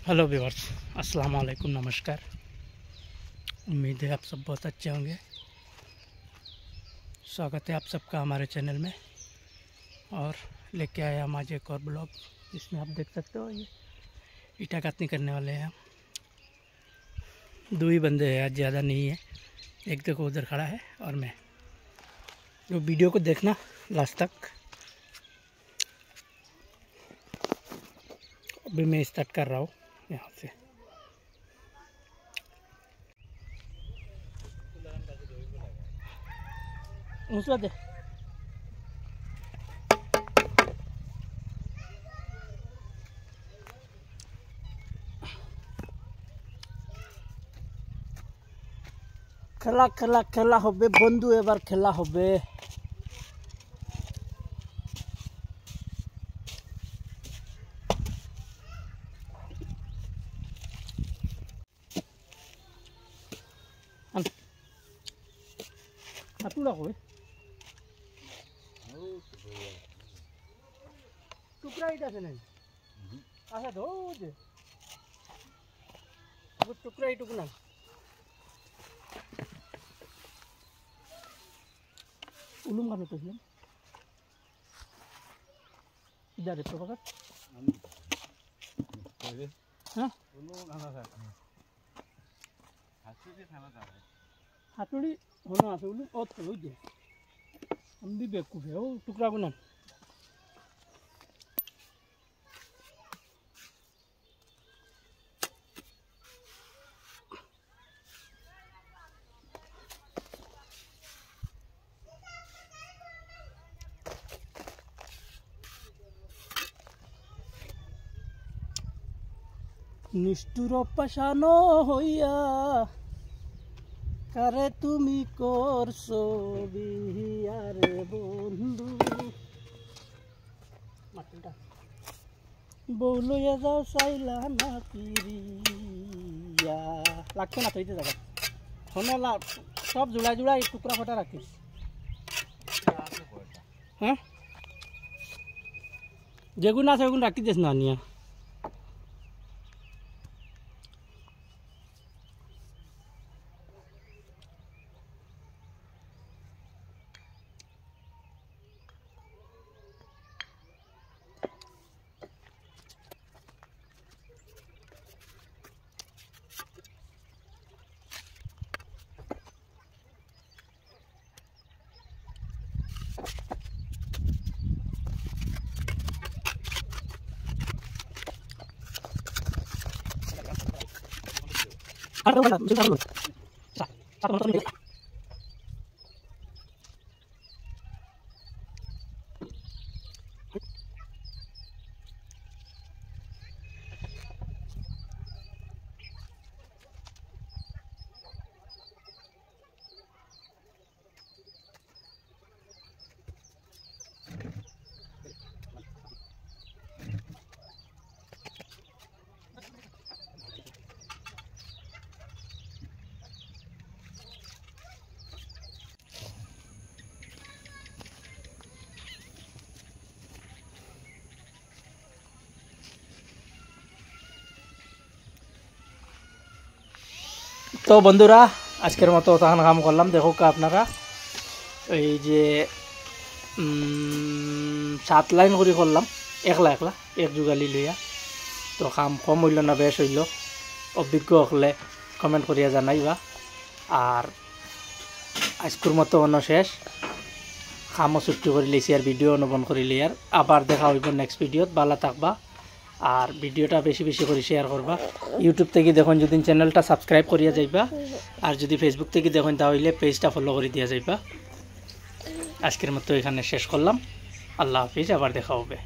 Hello viewers, अस्सलाम वालेकुम, नमस्कार। उम्मीद है आप सब बहुत अच्छे होंगे। स्वागत है आप सबका हमारे चैनल में। और लेके आया हम आज एक और ब्लॉग, जिसमें आप देख सकते हो ये ईटा काटनी करने वाले हैं। दो ही बंदे हैं आज, ज़्यादा नहीं है। एक देखो उधर खड़ा है और मैं। जो वीडियो को देखना लास्ट तक। अभी मैं स्टार्ट कर रहा हूँ यहाँ से। उसका दे খেলা খেলা খেলা হবে বন্ধু, এবার খেলা হবে। হাতুড়া কই টুকরা ইটা আছে নাই? আচ্ছা ধো যে টুকরা এইটুকু না। উলুম কানে কইছিলাম ইদারে প্রভাকার। হ্যাঁ হাতুড়ি হলো আছে উলুম ও তো লই দে। আমি বেকুফে ও টুকরা গুনা। নিষ্ঠুর পাশানো হইয়া কারে তুমি করছো বিয়ারে বন্ধু। বউ লইয়া যাও চাইলা না পিরিয়া। লাগছে না তো এই জায়গা শোনা সব জোড়ায় জোড়ায় টুকরা ফটা রাখিস। হ্যাঁ যেগুন আছে ওগুন রাখি দিস না নিয়া। তো বন্ধুরা, আজকের মতো তখন কাম করলাম। দেখো আপনারা এই যে 7 লাইন করে করলাম একলা একলা এক যুগালি লইয়া। তো কাম কম হইল না বেশ হইল? অভিজ্ঞ হলে কমেন্ট করিয়া জানাইবা। আর আজকের মতো অন্য শেষ। কামও ছুটি করে লিছি আর ভিডিও অনুবন করে লি। আর আবার দেখা হইব নেক্সট ভিডিওত। ভালো থাকবা আর ভিডিওটা বেশি বেশি করে শেয়ার করবা। ইউটিউব থেকে দেখুন যদি চ্যানেলটা সাবস্ক্রাইব করিয়া যাইবা। আর যদি ফেসবুক থেকে দেখুন তাহলে পেজটা ফলো করে দিয়া যাইবা। আজকের মতো এখানে শেষ করলাম। আল্লাহ হাফিজ, আবার দেখা হবে।